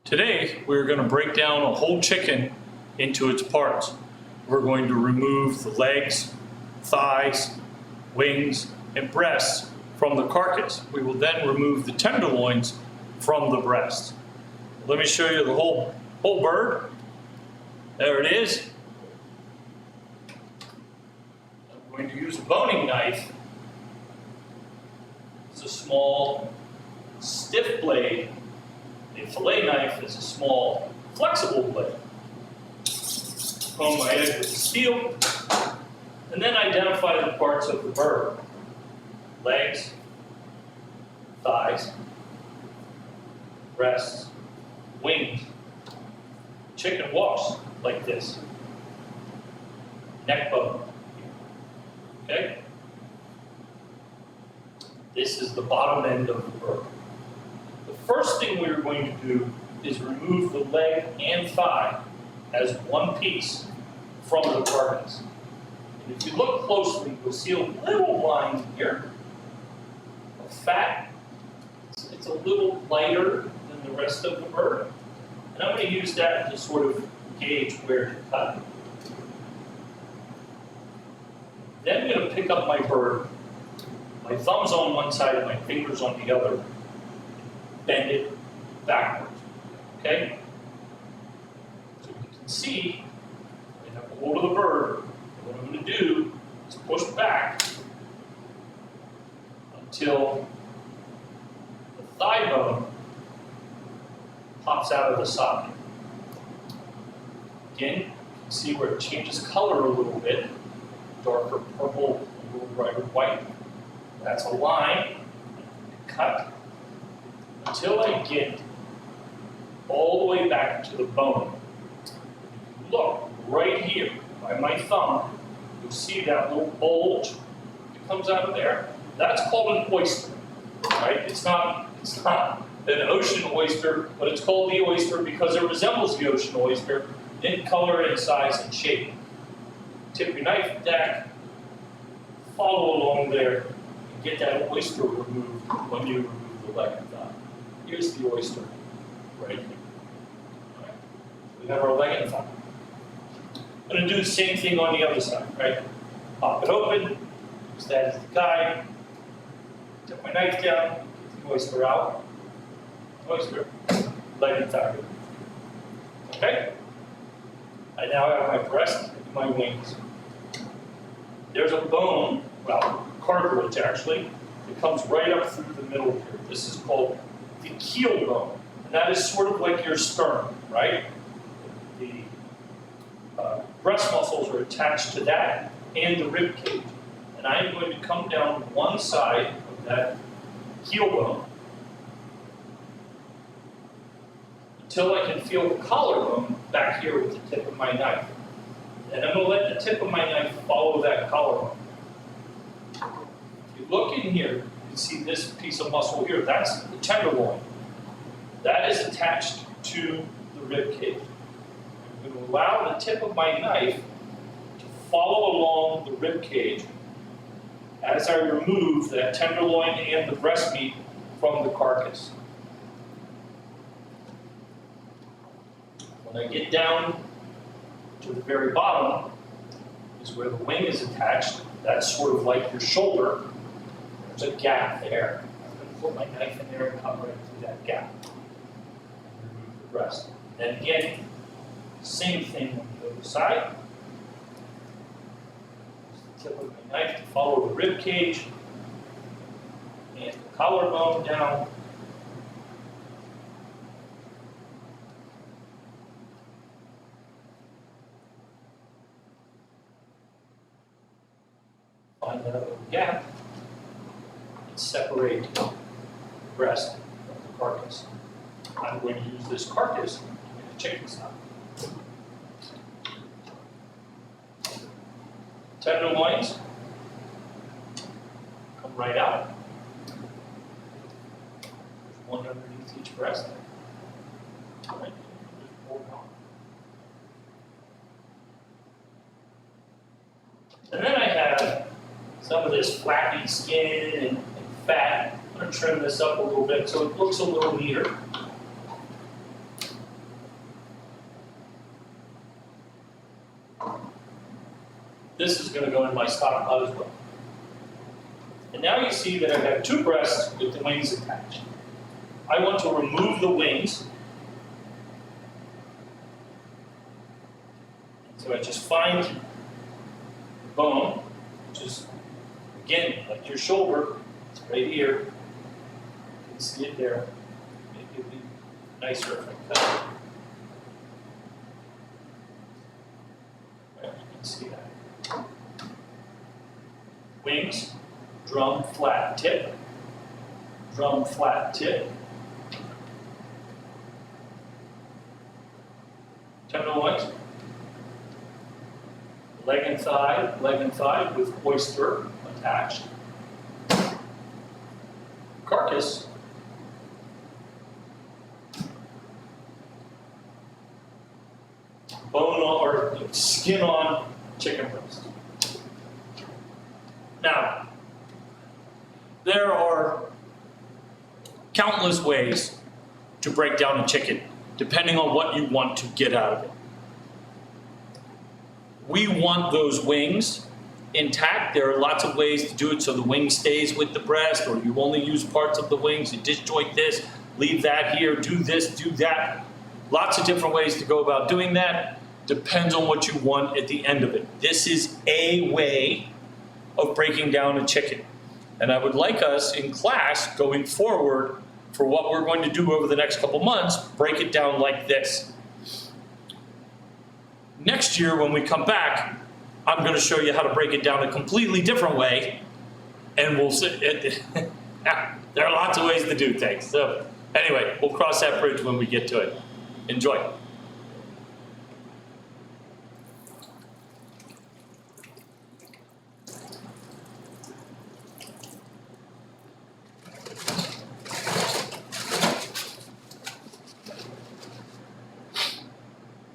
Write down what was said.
Today, we're going to break down a whole chicken into its parts. We're going to remove the legs, thighs, wings, and breasts from the carcass. We will then remove the tenderloins from the breasts. Let me show you the whole bird. There it is. I'm going to use a boning knife. It's a small, stiff blade. A fillet knife is a small, flexible blade. Comb my edge with the steel, and then identify the parts of the bird. Legs, thighs, breasts, wings. Chicken walks like this. Neck bone. Okay? This is the bottom end of the bird. The first thing we're going to do is remove the leg and thigh as one piece from the carcass. And if you look closely, you'll see a little line here of fat. It's a little lighter than the rest of the bird. And I'm going to use that to sort of gauge where to cut. Then I'm going to pick up my bird, my thumbs on one side and my fingers on the other, bend it backwards, okay? So you can see, I have a hold of the bird. What I'm going to do is push back until the thigh bone pops out of the socket. Again, you can see where it changes color a little bit, darker purple, a little brighter white. That's a line, cut, until I get all the way back to the bone. Look, right here, by my thumb, you'll see that little bulge that comes out of there. That's called an oyster, right? It's not an ocean oyster, but it's called the oyster because it resembles the ocean oyster in color and size and shape. Tip your knife back, follow along there, and get that oyster removed when you remove the leg and thigh. Here's the oyster, right here. Right. We have our leg and thigh. I'm going to do the same thing on the other side, right? Pop it open, use that as the guide, tip my knife down, get the oyster out, oyster, leg and thigh. Okay? I now have my breast and my wings. There's a bone, well, cartilage actually, that comes right up through the middle here. This is called the keel bone, and that is sort of like your sternum, right? The breast muscles are attached to that and the rib cage. And I'm going to come down one side of that keel bone until I can feel the collarbone back here with the tip of my knife. And I'm going to let the tip of my knife follow that collarbone. If you look in here, you can see this piece of muscle here. That's the tenderloin. That is attached to the rib cage. I'm going to allow the tip of my knife to follow along the rib cage as I remove that tenderloin and the breast meat from the carcass. When I get down to the very bottom is where the wing is attached. That's sort of like your shoulder. There's a gap there. I'm going to put my knife in there and cut right through that gap. And remove the breast. And again, same thing on the other side. Use the tip of my knife to follow the rib cage and the collarbone down. Find that little gap and separate the breast from the carcass. I'm going to use this carcass to make a chicken stock. Tenderloins come right out. There's one underneath each breast. All right. Just pull it out. And then I have some of this flappy skin and fat. I'm going to trim this up a little bit so it looks a little neater. This is gonna go in my stockpot as well. And now you see that I have two breasts with the wings attached. I want to remove the wings. So I just find the bone, which is, again, like your shoulder. It's right here. You can see it there. Maybe it'll be nicer if I cut it. Right, you can see that. Wings, drum, flat tip. Drum, flat tip. Tenderloins. Leg and thigh with oyster attached. Carcass. Bone or skin on chicken breast. Now, there are countless ways to break down a chicken, depending on what you want to get out of it. We want those wings intact. There are lots of ways to do it so the wing stays with the breast, or you only use parts of the wings. You disjoint this, leave that here, do this, do that. Lots of different ways to go about doing that. Depends on what you want at the end of it. This is a way of breaking down a chicken. And I would like us in class going forward for what we're going to do over the next couple months, break it down like this. Next year, when we come back, I'm going to show you how to break it down a completely different way, and we'll see. There are lots of ways to do things. So anyway, we'll cross that bridge when we get to it. Enjoy.